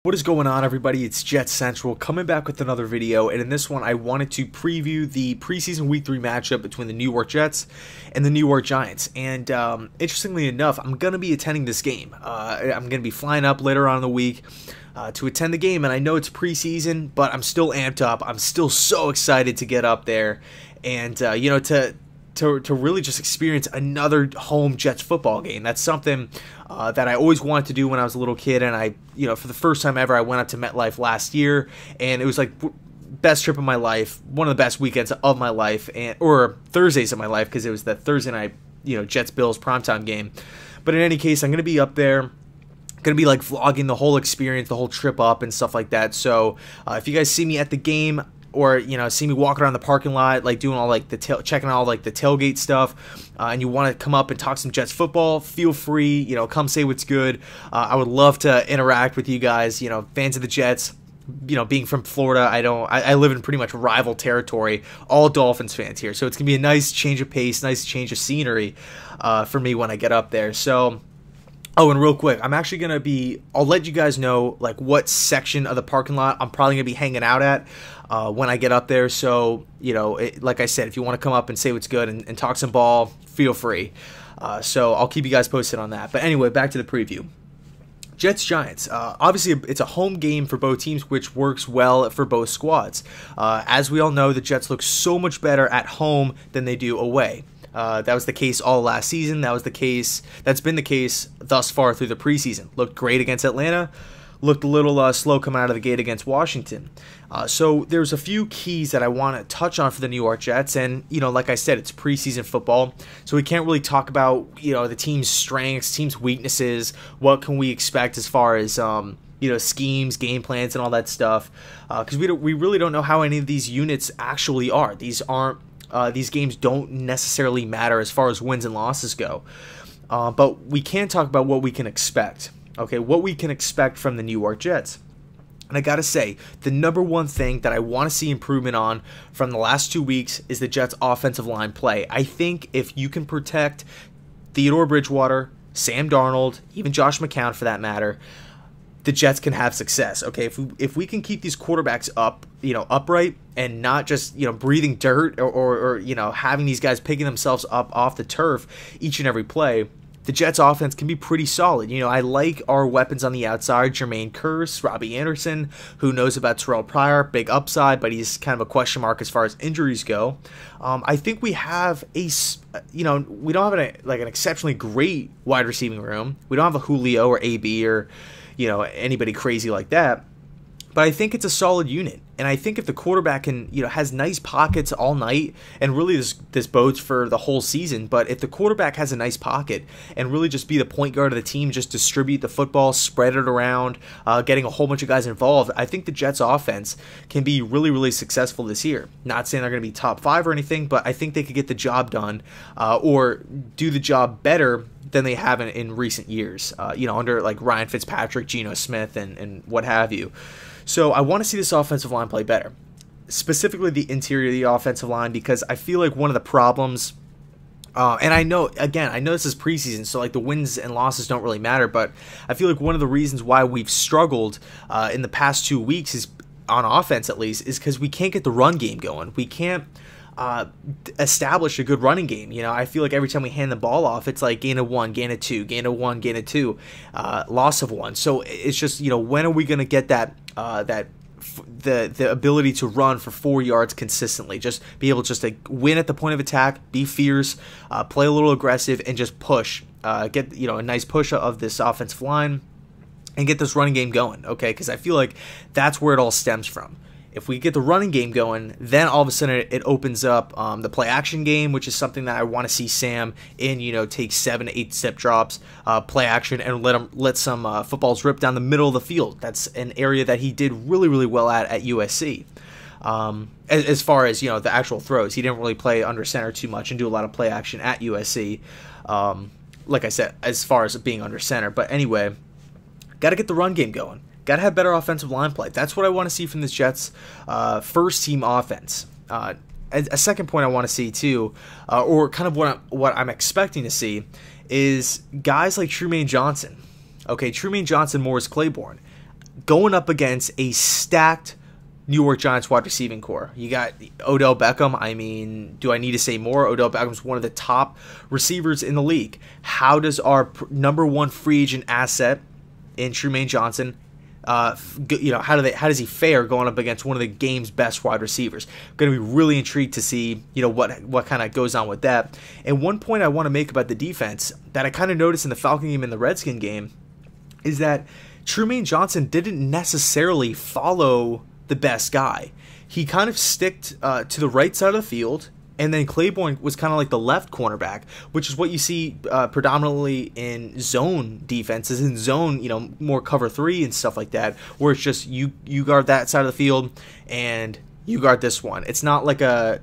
What is going on, everybody? It's JetsCentral coming back with another video, and in this one I wanted to preview the preseason week 3 matchup between the New York Jets and the New York Giants. And interestingly enough, I'm going to be attending this game. I'm going to be flying up later on in the week to attend the game, and I know it's preseason, but I'm still amped up. I'm still so excited to get up there and to really just experience another home Jets football game. That's something that I always wanted to do when I was a little kid, and for the first time ever, I went up to MetLife last year, and it was like best trip of my life, one of the best weekends of my life, or Thursdays of my life, because it was the Thursday night, Jets-Bills primetime game. But in any case, I'm going to be up there. Gonna be like vlogging the whole experience, the whole trip up and stuff like that. So if you guys see me at the game, or see me walking around the parking lot, like doing all like checking out all like the tailgate stuff, and you want to come up and talk some Jets football, feel free. Come say what's good. I would love to interact with you guys. Fans of the Jets. Being from Florida, I live in pretty much rival territory. All Dolphins fans here, so it's gonna be a nice change of pace, nice change of scenery for me when I get up there. So. Oh, and real quick, I'm actually going to I'll let you guys know, like, what section of the parking lot I'm probably going to be hanging out at when I get up there. So, like I said, if you want to come up and say what's good and talk some ball, feel free. So I'll keep you guys posted on that. But anyway, back to the preview. Jets-Giants. Obviously, it's a home game for both teams, which works well for both squads. As we all know, the Jets look so much better at home than they do away. That was the case all last season. That's been the case thus far through the preseason. Looked great against Atlanta. Looked a little slow coming out of the gate against Washington. So there's a few keys that I want to touch on for the New York Jets. And, like I said, it's preseason football. So we can't really talk about, the team's strengths, team's weaknesses. What can we expect as far as, schemes, game plans, and all that stuff. Because we really don't know how any of these units actually are. These games don't necessarily matter as far as wins and losses go. But we can talk about what we can expect. Okay, what we can expect from the New York Jets. And I got to say, the number one thing that I want to see improvement on from the last 2 weeks is the Jets' offensive line play. I think if you can protect Theodore Bridgewater, Sam Darnold, even Josh McCown for that matter, the Jets can have success. Okay, if we can keep these quarterbacks upright and not just breathing dirt or having these guys picking themselves up off the turf each and every play, the Jets offense can be pretty solid. I like our weapons on the outside: Jermaine Kearse, Robbie Anderson. Who knows about Terrell Pryor? Big upside, but he's kind of a question mark as far as injuries go. I think we have we don't have an exceptionally great wide receiving room. We don't have a Julio or AB or anybody crazy like that. But I think it's a solid unit. And I think if the quarterback can, has nice pockets all night, and really this bodes for the whole season, but if the quarterback has a nice pocket and really just be the point guard of the team, just distribute the football, spread it around, getting a whole bunch of guys involved, I think the Jets offense can be really, really successful this year. Not saying they're going to be top 5 or anything, but I think they could get the job done or do the job better than they have in recent years, under like Ryan Fitzpatrick, Geno Smith, and what have you. So I want to see this offensive line play better, specifically the interior of the offensive line, because I feel like one of the problems, and I know this is preseason, so like the wins and losses don't really matter, but I feel like one of the reasons why we've struggled in the past 2 weeks is, on offense at least, is because we can't get the run game going. We can't establish a good running game. I feel like every time we hand the ball off, it's like gain of 1, gain of 2, gain of 1, gain of 2, loss of 1. So it's just, when are we going to get that the ability to run for 4 yards consistently? Just be able just to win at the point of attack, be fierce, play a little aggressive, and just push, get a nice push of this offensive line, and get this running game going. Okay, because I feel like that's where it all stems from. If we get the running game going, then all of a sudden it opens up the play action game, which is something that I want to see Sam in. Take 7 to 8 step drops, play action, and let some footballs rip down the middle of the field. That's an area that he did really, really well at USC. As far as the actual throws, he didn't really play under center too much and do a lot of play action at USC. Like I said, as far as being under center, but anyway, got to get the run game going. Got to have better offensive line play. That's what I want to see from this Jets first-team offense. A second point I want to see, too, or kind of what I'm expecting to see, is guys like Trumaine Johnson. Okay, Trumaine Johnson, Morris Claiborne. going up against a stacked New York Giants wide receiving core. You got Odell Beckham. I mean, do I need to say more? Odell Beckham's one of the top receivers in the league. How does our number one free agent asset in Trumaine Johnson, how does he fare going up against one of the game's best wide receivers? I'm going to be really intrigued to see, what kind of goes on with that. And one point I want to make about the defense that I kind of noticed in the Falcon game and the Redskin game is that Trumaine Johnson didn't necessarily follow the best guy. He kind of sticked to the right side of the field, and then Claiborne was kind of like the left cornerback, which is what you see predominantly in zone defenses, in zone, more cover 3 and stuff like that, where it's just you guard that side of the field and you guard this one. It's not like a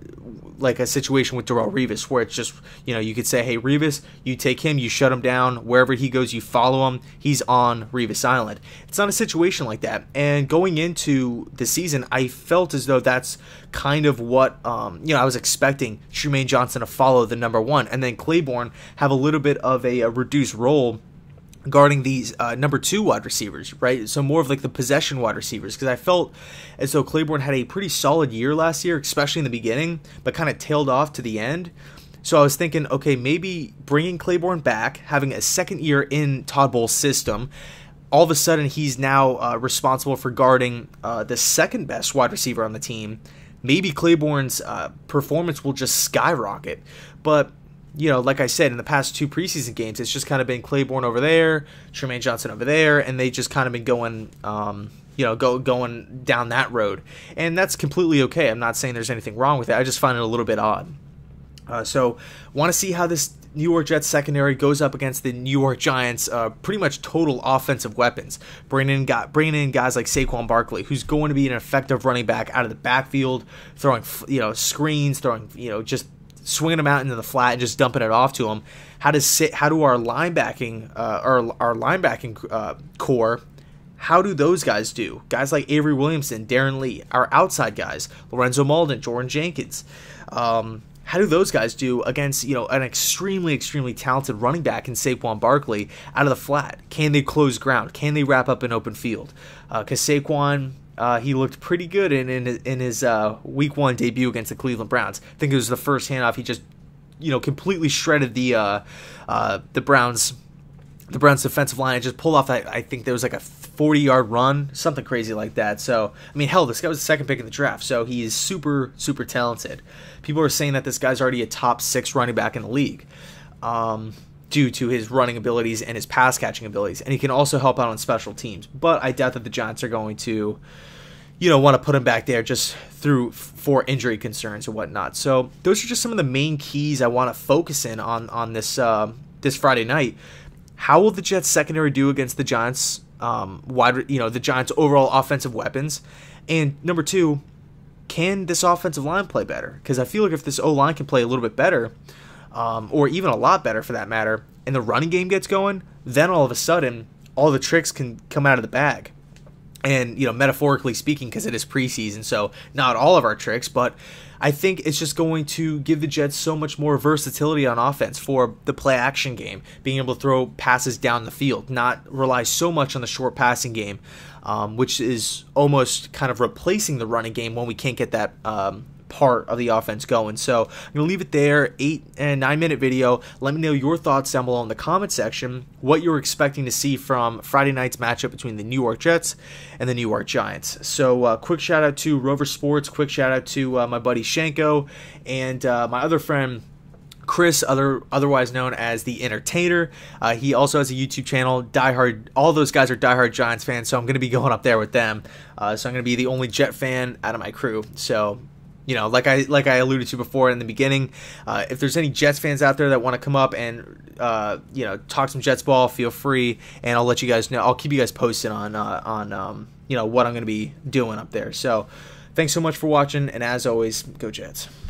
situation with Darrelle Revis where it's just, you could say, hey, Revis, you take him, you shut him down. Wherever he goes, you follow him. He's on Revis Island. It's not a situation like that. And going into the season, I felt as though that's kind of what, I was expecting Trumaine Johnson to follow the number one. And then Claiborne have a little bit of a reduced role guarding these number 2 wide receivers, right? So more of like the possession wide receivers, because I felt as though Claiborne had a pretty solid year last year, especially in the beginning, but kind of tailed off to the end. So I was thinking, okay, maybe bringing Claiborne back, having a second year in Todd Bowles' system, all of a sudden he's now responsible for guarding the second best wide receiver on the team. Maybe Claiborne's performance will just skyrocket, but like I said, in the past 2 preseason games, it's just kind of been Claiborne over there, Trumaine Johnson over there, and they just kind of been going, going down that road. And that's completely okay. I'm not saying there's anything wrong with it. I just find it a little bit odd. So want to see how this New York Jets secondary goes up against the New York Giants, pretty much total offensive weapons. Bringing in guys like Saquon Barkley, who's going to be an effective running back out of the backfield, throwing, screens, throwing, just swinging them out into the flat and just dumping it off to them. How do our linebacking core, how do those guys do? Guys like Avery Williamson, Darren Lee, our outside guys, Lorenzo Malden, Jordan Jenkins. How do those guys do against an extremely talented running back in Saquon Barkley out of the flat? Can they close ground? Can they wrap up an open field? Because Saquon, he looked pretty good in his Week 1 debut against the Cleveland Browns. I think it was the first handoff. He just, completely shredded the Browns defensive line and just pulled off that. I think there was like a 40-yard run, something crazy like that. So, I mean, hell, this guy was the second pick in the draft, so he is super talented. People are saying that this guy's already a top 6 running back in the league. Due to his running abilities and his pass catching abilities, and he can also help out on special teams. But I doubt that the Giants are going to, want to put him back there just for injury concerns and whatnot. So those are just some of the main keys I want to focus in on this this Friday night. How will the Jets secondary do against the Giants the Giants' overall offensive weapons? And number 2, can this offensive line play better? Because I feel like if this O-line can play a little bit better, or even a lot better for that matter, and the running game gets going, then all of a sudden, all the tricks can come out of the bag. And, metaphorically speaking, because it is preseason, so not all of our tricks, but I think it's just going to give the Jets so much more versatility on offense for the play-action game, being able to throw passes down the field, not rely so much on the short passing game, which is almost kind of replacing the running game when we can't get that part of the offense going. So I'm going to leave it there. 8 and 9 minute video. Let me know your thoughts down below in the comment section, what you're expecting to see from Friday night's matchup between the New York Jets and the New York Giants. So quick shout out to Rover Sports, quick shout out to my buddy Shanko, and my other friend Chris, otherwise known as the Entertainer. He also has a YouTube channel. All those guys are diehard Giants fans, so I'm going to be going up there with them. So I'm going to be the only Jet fan out of my crew. So like I alluded to before in the beginning, if there's any Jets fans out there that want to come up and talk some Jets ball, feel free, and I'll let you guys know. I'll keep you guys posted on what I'm going to be doing up there. So thanks so much for watching, and as always, go Jets.